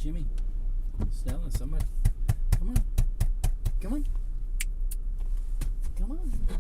Jimmy, Stella, somebody, come on. Come on. Come on.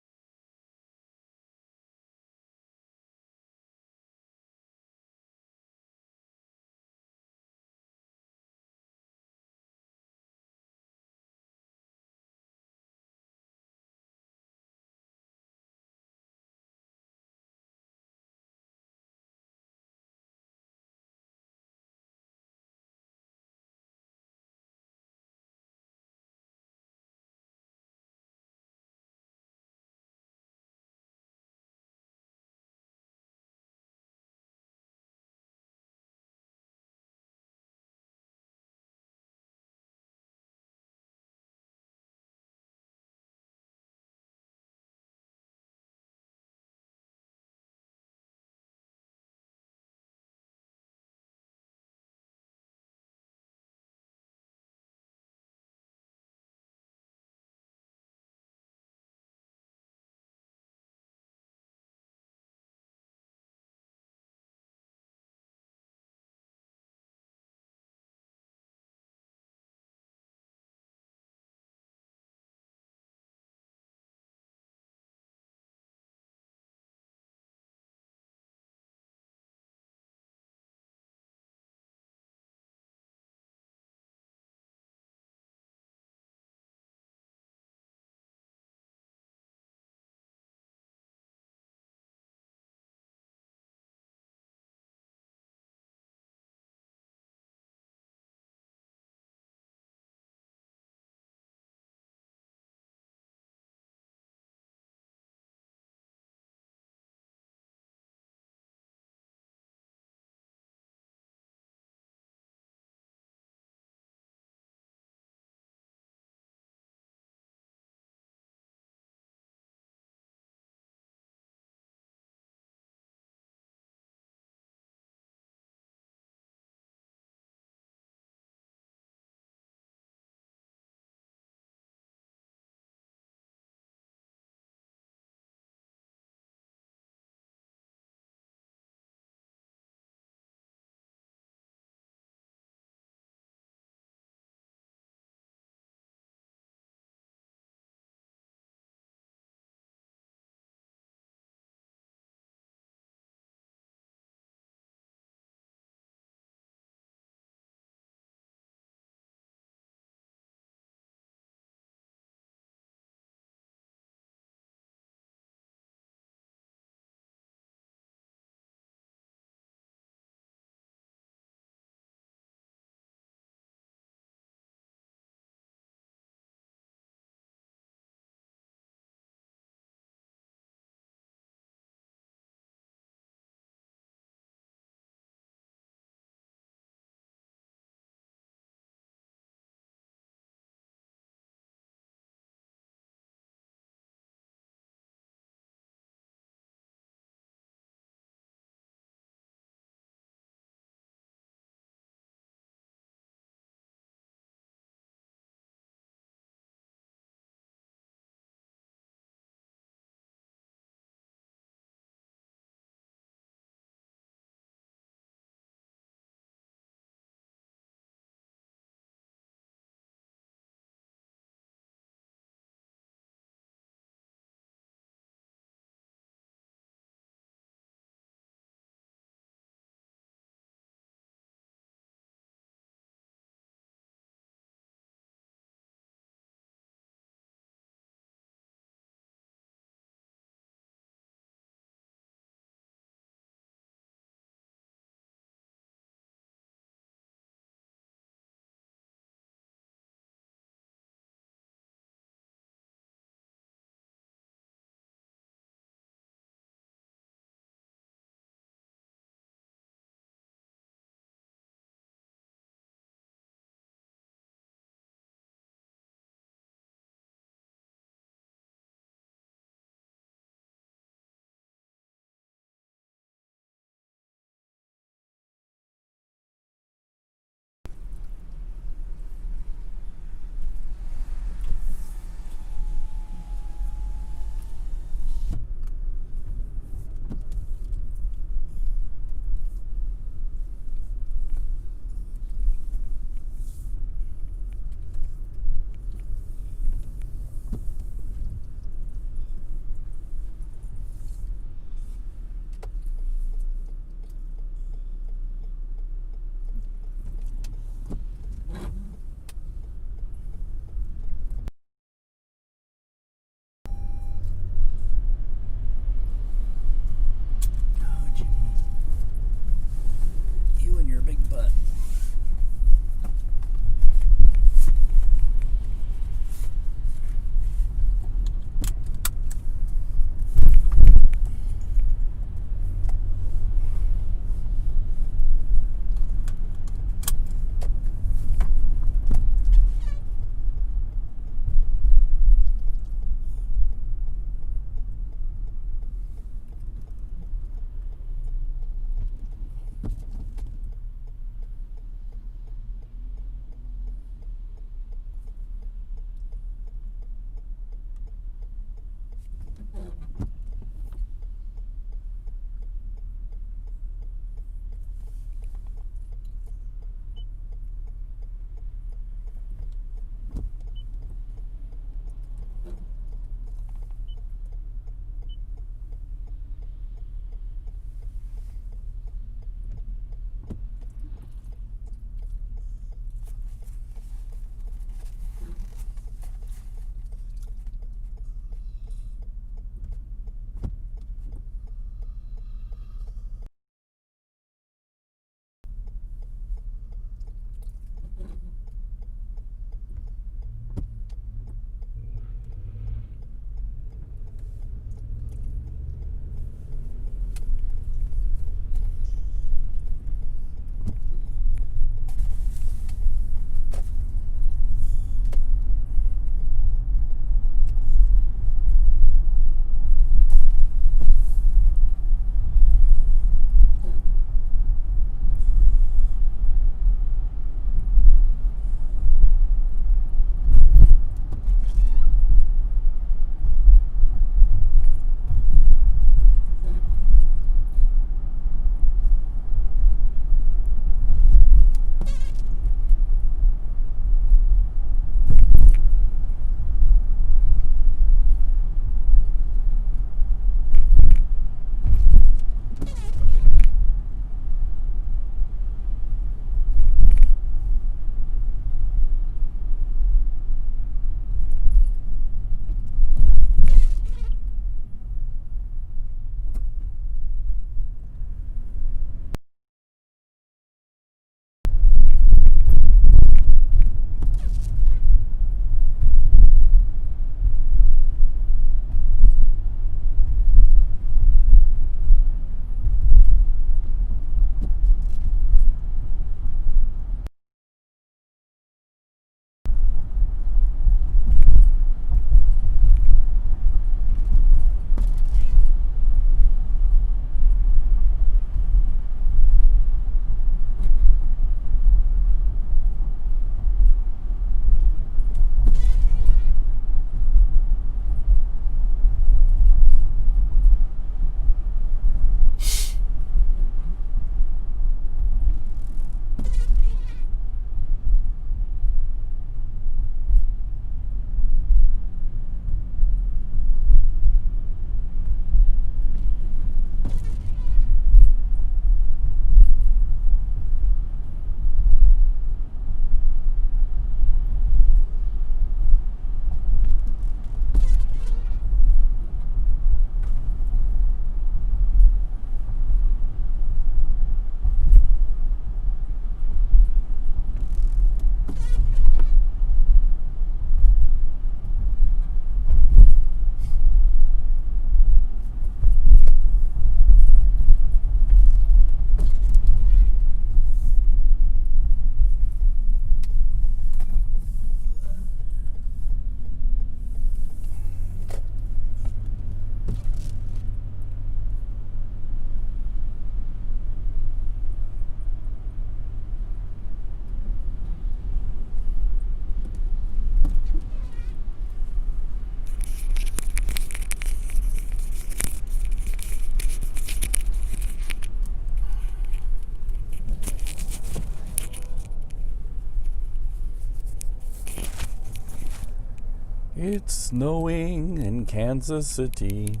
It's snowing in Kansas City.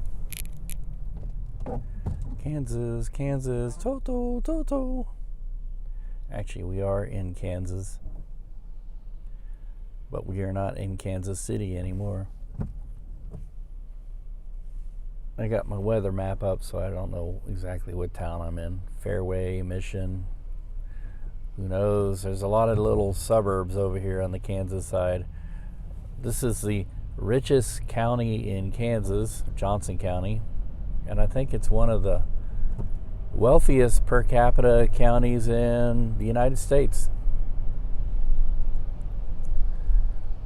Kansas, Kansas, Toto, Toto. Actually, we are in Kansas, but we are not in Kansas City anymore. I got my weather map up, so I don't know exactly what town I'm in. Fairway, Mission, who knows? There's a lot of little suburbs over here on the Kansas side. This is the richest county in Kansas, Johnson County, and I think it's one of the wealthiest per capita counties in the United States.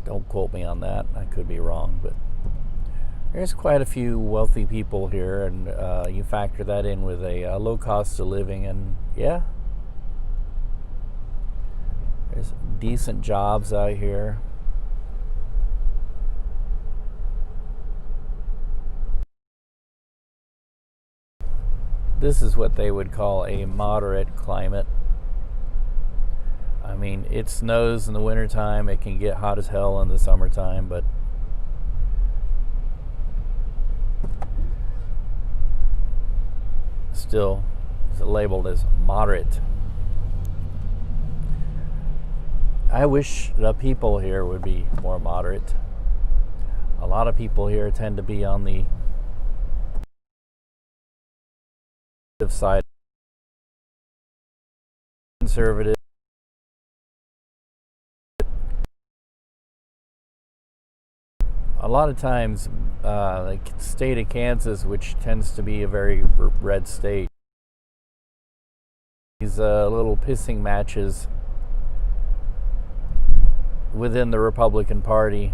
Don't quote me on that. I could be wrong, but there's quite a few wealthy people here, and you factor that in with a low cost of living, and yeah, there's decent jobs out here. This is what they would call a moderate climate. I mean, it snows in the wintertime. It can get hot as hell in the summertime, but still it's labeled as moderate. I wish the people here would be more moderate. A lot of people here tend to be on the side, conservative. A lot of times, the state of Kansas, which tends to be a very red state, these little pissing matches within the Republican Party,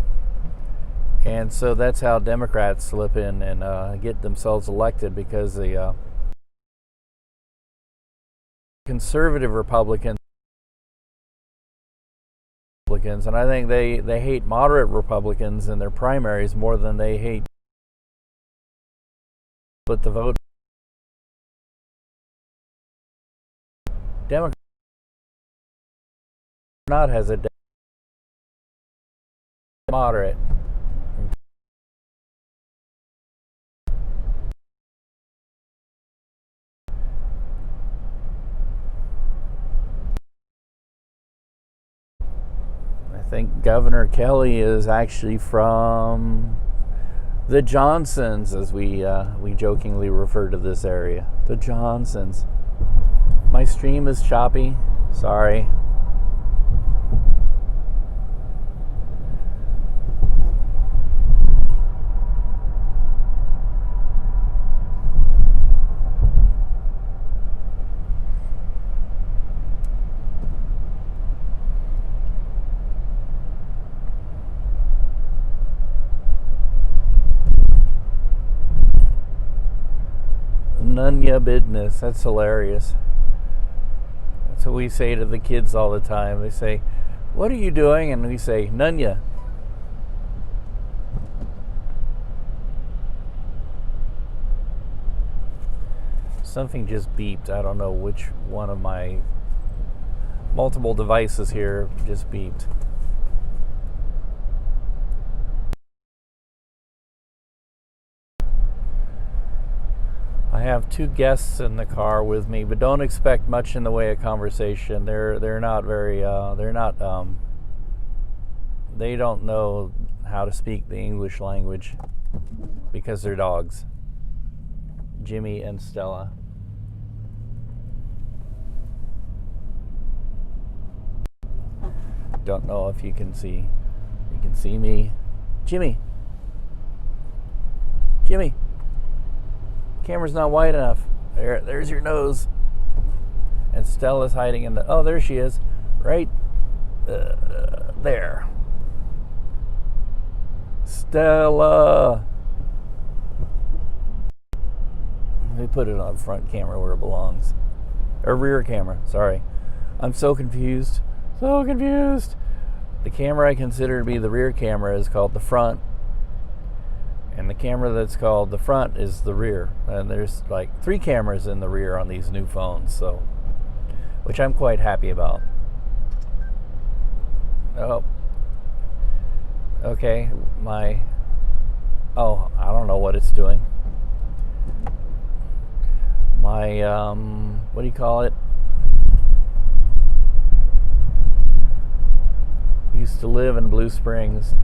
and so that's how Democrats slip in and get themselves elected, because the conservative Republicans, and I think they hate moderate Republicans in their primaries more than they hate split the vote. Democrat not has a moderate. I think Governor Kelly is actually from the Johnsons, as we jokingly refer to this area. The Johnsons. My stream is choppy. Sorry. None ya business. That's hilarious. That's what we say to the kids all the time. They say, "What are you doing?" And we say, "None ya." Something just beeped. I don't know which one of my multiple devices here just beeped. I have two guests in the car with me, but don't expect much in the way of conversation. They're not very they don't know how to speak the English language because they're dogs. Jimmy and Stella. Don't know if you can see. You can see me. Jimmy. Camera's not wide enough. There's your nose. And Stella's hiding in the... Oh, there she is. Right there. Stella. Let me put it on front camera where it belongs. Or rear camera, sorry. I'm so confused. The camera I consider to be the rear camera is called the front. And the camera that's called the front is the rear. And there's like 3 cameras in the rear on these new phones, so, which I'm quite happy about. Oh. Okay, I don't know what it's doing. My, what do you call it? Used to live in Blue Springs.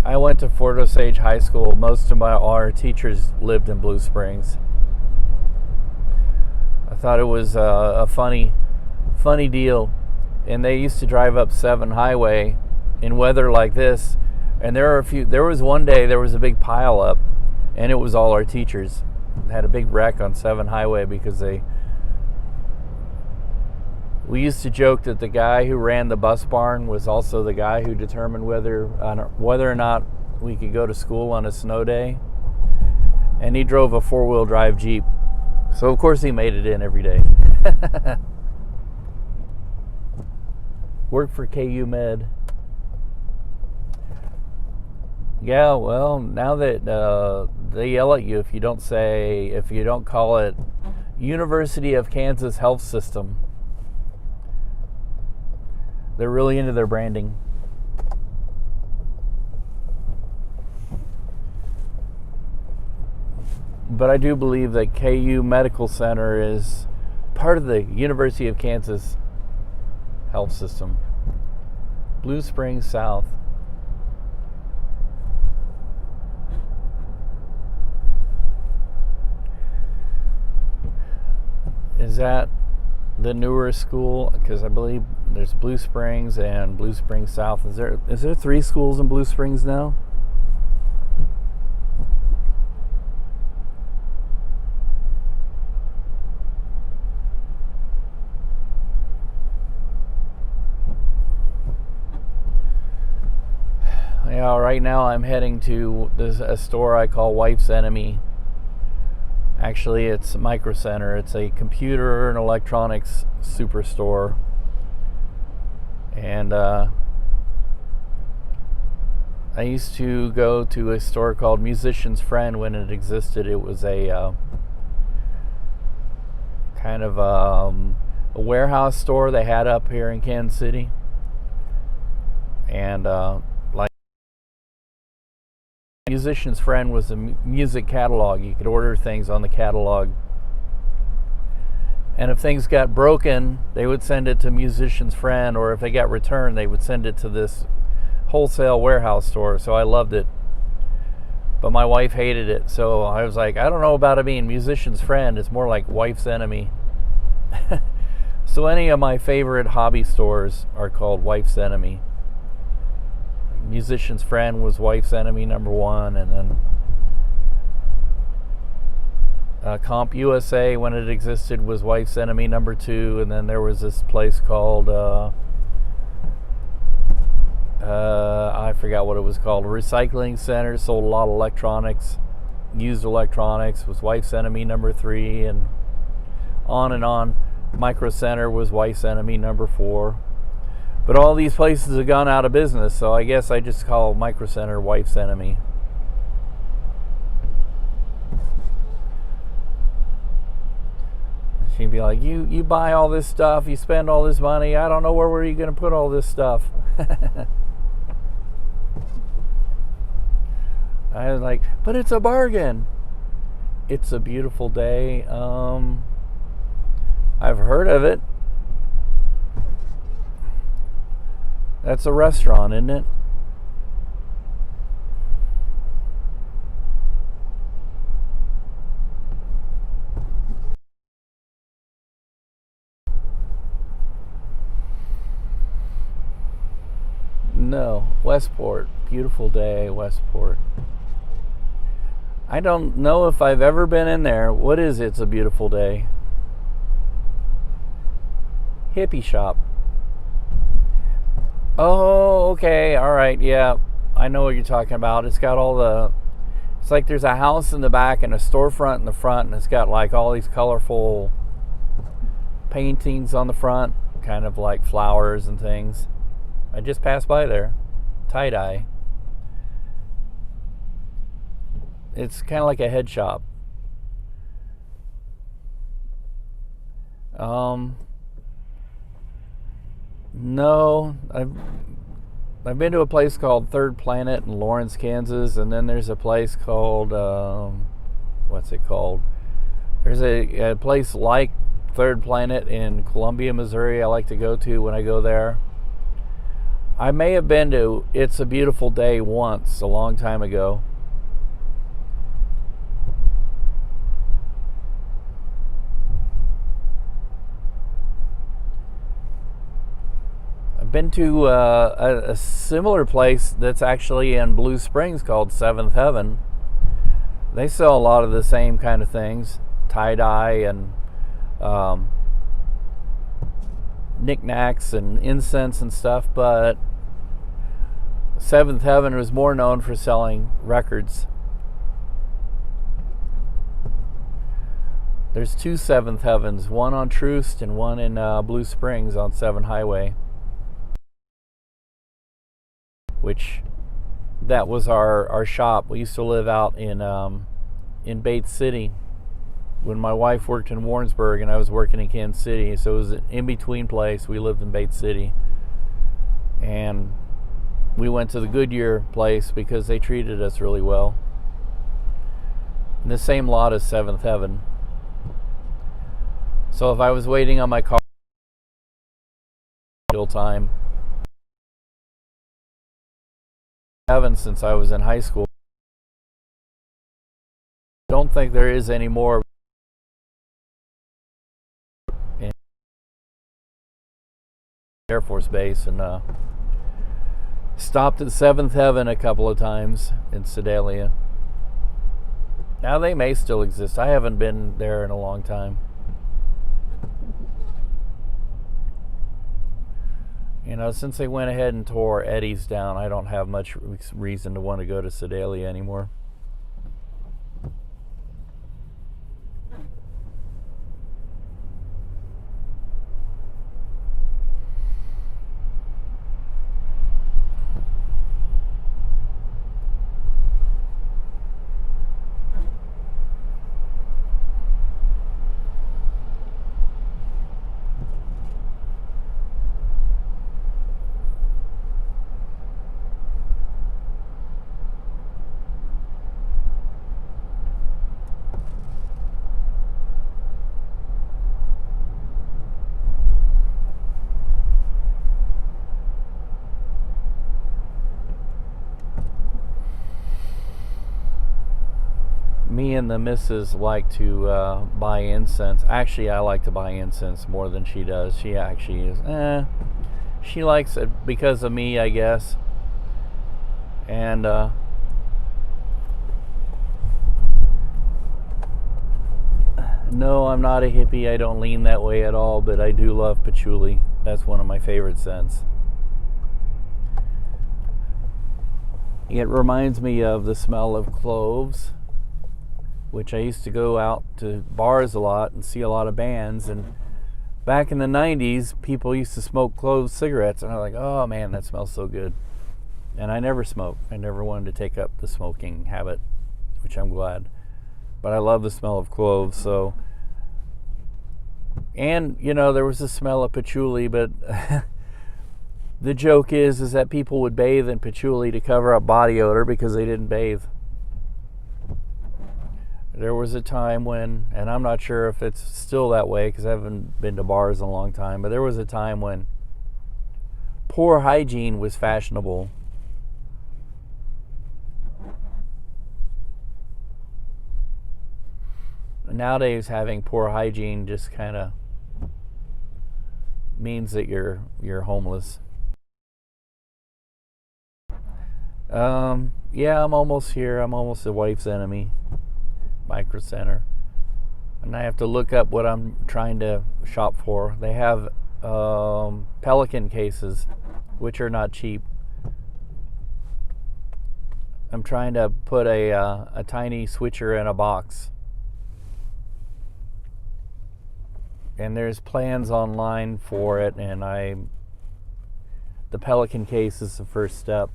I went to Fort Osage High School. Most of our teachers lived in Blue Springs. I thought it was a funny deal. And they used to drive up 7 Highway in weather like this. And there was one day there was a big pile up, and it was all our teachers. Had a big wreck on 7 Highway because we used to joke that the guy who ran the bus barn was also the guy who determined whether or not we could go to school on a snow day. And he drove a 4-wheel drive Jeep. So of course he made it in every day. Worked for KU Med. Yeah, well, now that they yell at you if you don't call it University of Kansas Health System. They're really into their branding. But I do believe that KU Medical Center is part of the University of Kansas Health System. Blue Springs South. Is that the newer school? Because I believe there's Blue Springs and Blue Springs South. Is there 3 schools in Blue Springs now? Yeah, right now I'm heading to a store I call Wife's Enemy. Actually, it's Micro Center. It's a computer and electronics superstore. And I used to go to a store called Musician's Friend when it existed. It was a kind of a warehouse store they had up here in Kansas City. And Musician's Friend was a music catalog. You could order things on the catalog. And if things got broken, they would send it to Musician's Friend, or if they got returned, they would send it to this wholesale warehouse store. So I loved it. But my wife hated it. So I was like, I don't know about it being Musician's Friend. It's more like Wife's Enemy. So any of my favorite hobby stores are called Wife's Enemy. Musician's Friend was Wife's Enemy #1, and then Comp USA, when it existed, was Wife's Enemy #2, and then there was this place called I forgot what it was called. A recycling center, sold a lot of electronics, used electronics, was Wife's Enemy #3, and on. Micro Center was Wife's Enemy #4. But all these places have gone out of business, so I guess I just call Micro Center Wife's Enemy. She'd be like, you buy all this stuff, you spend all this money, I don't know where are you going to put all this stuff. I was like, but it's a bargain. It's a beautiful day. I've heard of it. That's a restaurant, isn't it? No, Westport. Beautiful day, Westport. I don't know if I've ever been in there. What is it? It's a beautiful day. Hippie shop. Oh, okay, all right, yeah. I know what you're talking about. It's got it's like there's a house in the back and a storefront in the front, and it's got like all these colorful paintings on the front, kind of like flowers and things. I just passed by there. Tie-dye. It's kind of like a head shop. No, I've been to a place called Third Planet in Lawrence, Kansas, and then there's a place called, what's it called? There's a place like Third Planet in Columbia, Missouri I like to go to when I go there. I may have been to It's a Beautiful Day once, a long time ago. I've been to a similar place that's actually in Blue Springs called Seventh Heaven. They sell a lot of the same kind of things, tie-dye and knickknacks and incense and stuff, but Seventh Heaven was more known for selling records. There's two Seventh Heavens, one on Troost and one in Blue Springs on 7 Highway, which that was our shop. We used to live out in Bates City when my wife worked in Warrensburg and I was working in Kansas City, so it was an in-between place. We lived in Bates City, and we went to the Goodyear place because they treated us really well. In the same lot as Seventh Heaven. So if I was waiting on my car till time, Heaven since I was in high school. Don't think there is any more in Air Force Base, and stopped at Seventh Heaven a couple of times in Sedalia. Now they may still exist. I haven't been there in a long time. You know, since they went ahead and tore Eddie's down, I don't have much reason to want to go to Sedalia anymore. Me and the missus like to buy incense. Actually, I like to buy incense more than she does. She actually is, she likes it because of me, I guess. And no, I'm not a hippie. I don't lean that way at all, but I do love patchouli. That's one of my favorite scents. It reminds me of the smell of cloves, which I used to go out to bars a lot and see a lot of bands. And back in the 90s, people used to smoke clove cigarettes, and I was like, oh man, that smells so good. And I never smoked. I never wanted to take up the smoking habit, which I'm glad. But I love the smell of cloves, so. And, you know, there was the smell of patchouli, but the joke is that people would bathe in patchouli to cover up body odor because they didn't bathe. There was a time when, and I'm not sure if it's still that way because I haven't been to bars in a long time, but there was a time when poor hygiene was fashionable. Nowadays, having poor hygiene just kind of means that you're homeless. Yeah, I'm almost here. I'm almost the wife's enemy. Micro Center, and I have to look up what I'm trying to shop for. They have Pelican cases, which are not cheap. I'm trying to put a tiny switcher in a box, and there's plans online for it, and the Pelican case is the first step.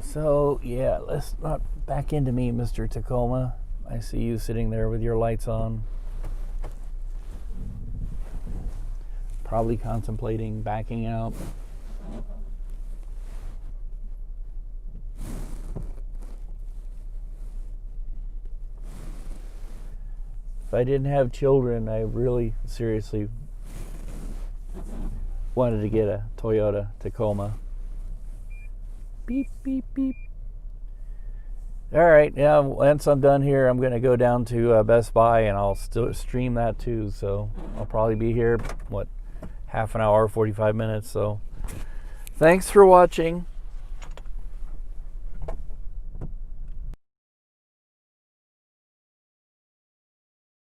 So, yeah, let's not back into me, Mr. Tacoma. I see you sitting there with your lights on. Probably contemplating backing out. If I didn't have children, I really seriously wanted to get a Toyota Tacoma. Beep, beep, beep. All right, yeah, once I'm done here, I'm going to go down to Best Buy and I'll still stream that too. So I'll probably be here, half an hour, 45 minutes. So thanks for watching.